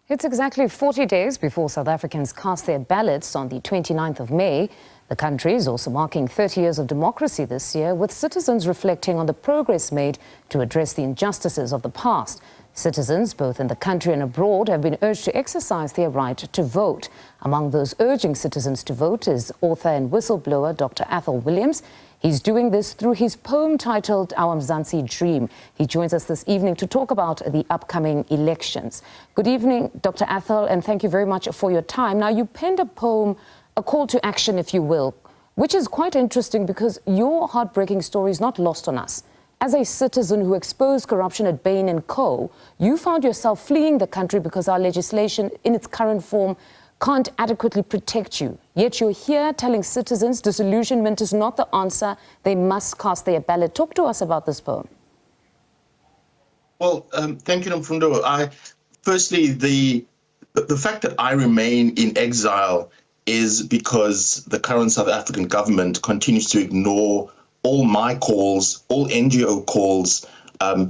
It's exactly 40 days before South Africans cast their ballots on the 29th of May. The country is also marking 30 years of democracy this year, with citizens reflecting on the progress made to address the injustices of the past. Citizens, both in the country and abroad, have been urged to exercise their right to vote. Among those urging citizens to vote is author and whistleblower Dr. Atholl Williams. He's doing this through his poem titled Our Mzansi Dream. He joins us this evening to talk about the upcoming elections. Good evening, Dr. Atholl, and thank you very much for your time. Now, you penned a poem, a call to action, if you will, which is quite interesting because your heartbreaking story is not lost on us. As a citizen who exposed corruption at Bain & Co., you found yourself fleeing the country because our legislation in its current form can't adequately protect you. Yet you're here telling citizens disillusionment is not the answer. They must cast their ballot. Talk to us about this poem. Well, thank you, Mfundo. Firstly, the fact that I remain in exile is because the current South African government continues to ignore all my calls, all NGO calls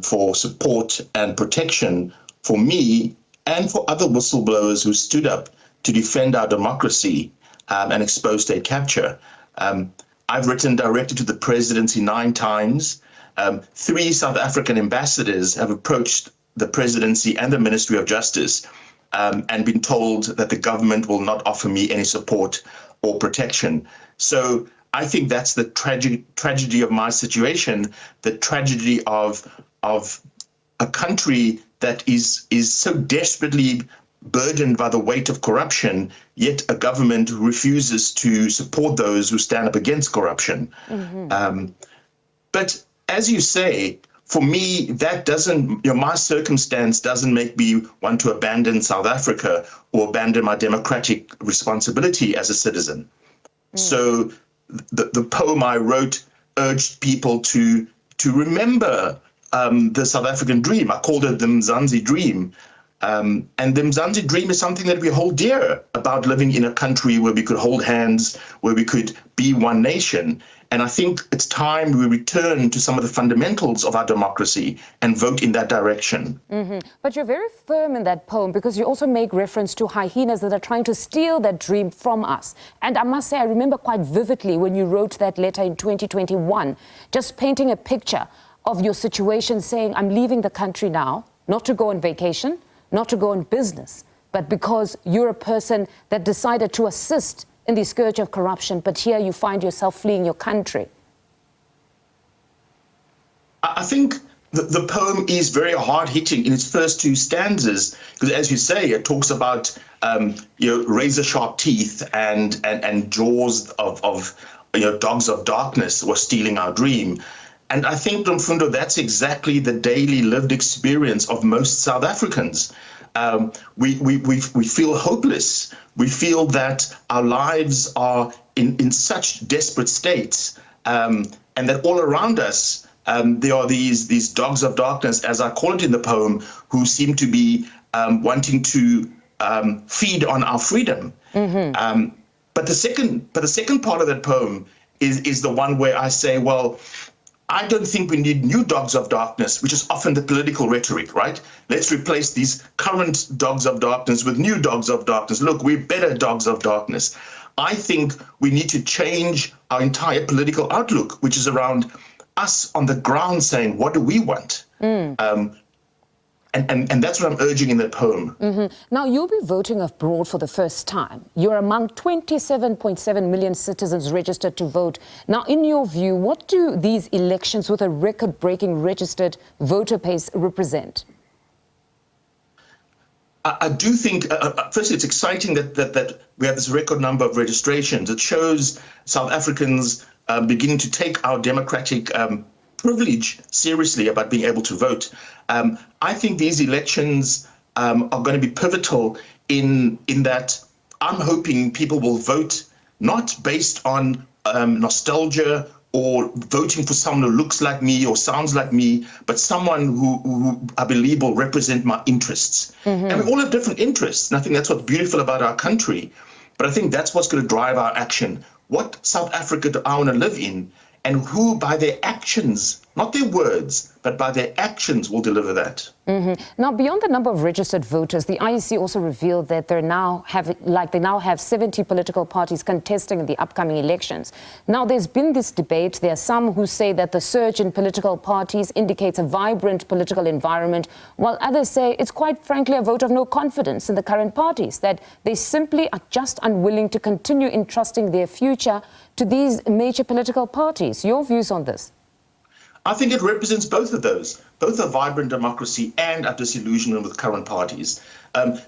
for support and protection for me and for other whistleblowers who stood up to defend our democracy and expose state capture. I've written directly to the presidency 9 times. 3 South African ambassadors have approached the presidency and the Ministry of Justice and been told that the government will not offer me any support or protection. So I think that's the tragedy of my situation, the tragedy of a country that is so desperately burdened by the weight of corruption, yet a government who refuses to support those who stand up against corruption. But as you say, for me, that doesn't, my circumstance doesn't make me want to abandon South Africa or abandon my democratic responsibility as a citizen. So the poem I wrote urged people to remember the South African dream. I called it the Mzansi Dream. And the Mzansi Dream is something that we hold dear, about living in a country where we could hold hands, where we could be one nation. And I think it's time we return to some of the fundamentals of our democracy and vote in that direction. But you're very firm in that poem because you also make reference to hyenas that are trying to steal that dream from us. And I must say, I remember quite vividly when you wrote that letter in 2021, just painting a picture of your situation, saying, I'm leaving the country now, not to go on vacation, not to go on business, but because you're a person that decided to assist in the scourge of corruption, but here you find yourself fleeing your country. I think the poem is very hard-hitting in its first 2 stanzas, because as you say, it talks about razor-sharp teeth and jaws of dogs of darkness were stealing our dream. And I think, Mfundo, that's exactly the daily lived experience of most South Africans. We feel hopeless. We feel that our lives are in such desperate states, and that all around us there are these dogs of darkness, as I call it in the poem, who seem to be wanting to feed on our freedom. But the second part of that poem is the one where I say, well, I don't think we need new dogs of darkness, which is often the political rhetoric, right? Let's replace these current dogs of darkness with new dogs of darkness. Look, we're better dogs of darkness. I think we need to change our entire political outlook, which is around us on the ground saying, what do we want? And that's what I'm urging in that poem. Now, you'll be voting abroad for the first time. You're among 27.7 million citizens registered to vote. Now, in your view, what do these elections with a record-breaking registered voter base represent? I do think, firstly, it's exciting that we have this record number of registrations. It shows South Africans beginning to take our democratic privilege seriously about being able to vote. I think these elections are going to be pivotal in that I'm hoping people will vote not based on nostalgia or voting for someone who looks like me or sounds like me, but someone who I believe will represent my interests. And we all have different interests, and I think that's what's beautiful about our country. But I think that's what's going to drive our action. What South Africa do I want to live in? And who, by their actions, not their words, but by their actions will deliver that. Now, beyond the number of registered voters, the IEC also revealed that they now have 70 political parties contesting in the upcoming elections. Now, there's been this debate. There are some who say that the surge in political parties indicates a vibrant political environment, while others say it's quite frankly a vote of no confidence in the current parties, that they simply are just unwilling to continue entrusting their future to these major political parties. Your views on this? I think it represents both of those, both a vibrant democracy and a disillusionment with current parties.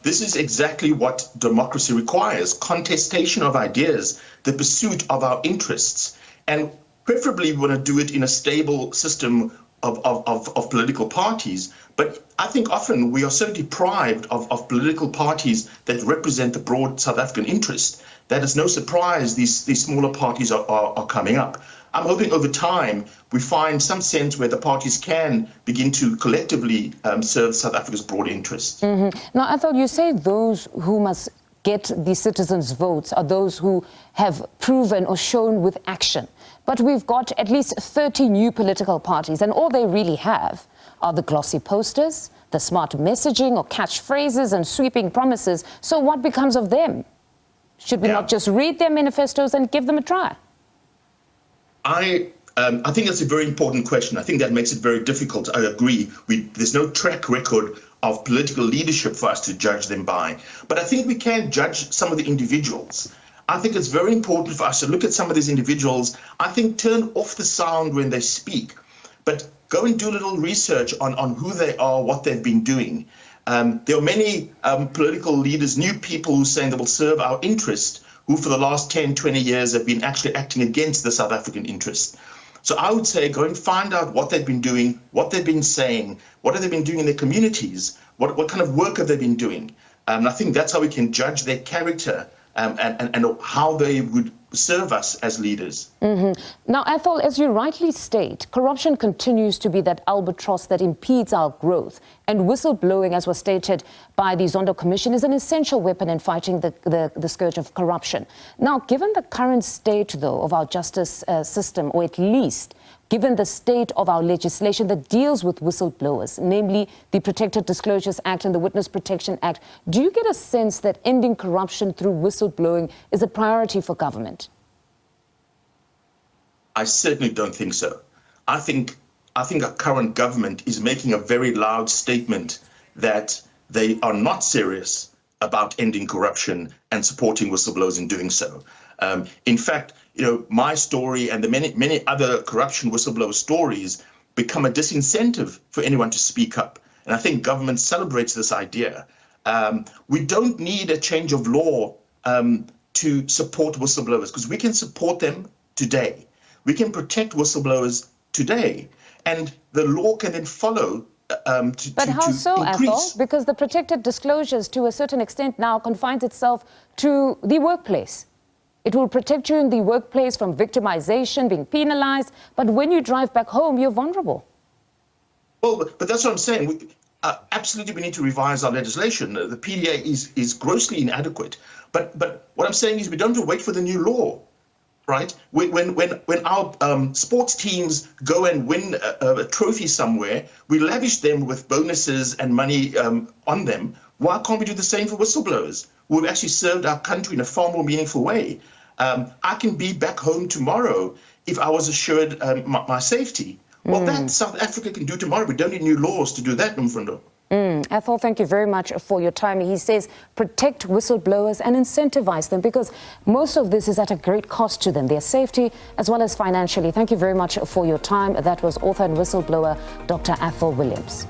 This is exactly what democracy requires: contestation of ideas, the pursuit of our interests. And preferably we want to do it in a stable system of political parties. But I think often we are so deprived of political parties that represent the broad South African interest that it's no surprise these smaller parties are coming up. I'm hoping over time we find some sense where the parties can begin to collectively serve South Africa's broad interests. Now, Atholl, you say those who must get the citizens' votes are those who have proven or shown with action. But we've got at least 30 new political parties, and all they really have are the glossy posters, the smart messaging or catchphrases and sweeping promises. So what becomes of them? Should we not just read their manifestos and give them a try? I think that's a very important question. I think that makes it very difficult. I agree. There's no track record of political leadership for us to judge them by. But I think we can judge some of the individuals. I think it's very important for us to look at some of these individuals. I think turn off the sound when they speak, but go and do a little research on who they are, what they've been doing. There are many political leaders, new people who are saying they will serve our interest, who for the last 10, 20 years have been actually acting against the South African interest. So I would say go and find out what they've been doing, what they've been saying, what have they been doing in their communities, what kind of work have they been doing. And I think that's how we can judge their character and how they would serve us as leaders. Now, Atholl, as you rightly state, corruption continues to be that albatross that impedes our growth. And whistleblowing, as was stated by the Zondo Commission, is an essential weapon in fighting the scourge of corruption. Now, given the current state, though, of our justice system, or at least given the state of our legislation that deals with whistleblowers, namely the Protected Disclosures Act and the Witness Protection Act, do you get a sense that ending corruption through whistleblowing is a priority for government? I certainly don't think so. I think our current government is making a very loud statement that they are not serious about ending corruption and supporting whistleblowers in doing so. In fact, my story and the many other corruption whistleblower stories become a disincentive for anyone to speak up. And I think government celebrates this idea. We don't need a change of law to support whistleblowers, because we can support them today. We can protect whistleblowers today, and the law can then follow But how so, Atholl? Because the protected disclosures, to a certain extent, now confines itself to the workplace. It will protect you in the workplace from victimization, being penalized, but when you drive back home, you're vulnerable. Well, but that's what I'm saying. Absolutely, we need to revise our legislation. The PDA is grossly inadequate. But what I'm saying is we don't have to wait for the new law, right? When our sports teams go and win a trophy somewhere, we lavish them with bonuses and money on them. Why can't we do the same for whistleblowers? We've actually served our country in a far more meaningful way. I can be back home tomorrow if I was assured my safety. Well, that South Africa can do tomorrow. We don't need new laws to do that, Mfundo. Atholl, thank you very much for your time. He says protect whistleblowers and incentivize them, because most of this is at a great cost to them, their safety as well as financially. Thank you very much for your time. That was author and whistleblower Dr. Atholl Williams.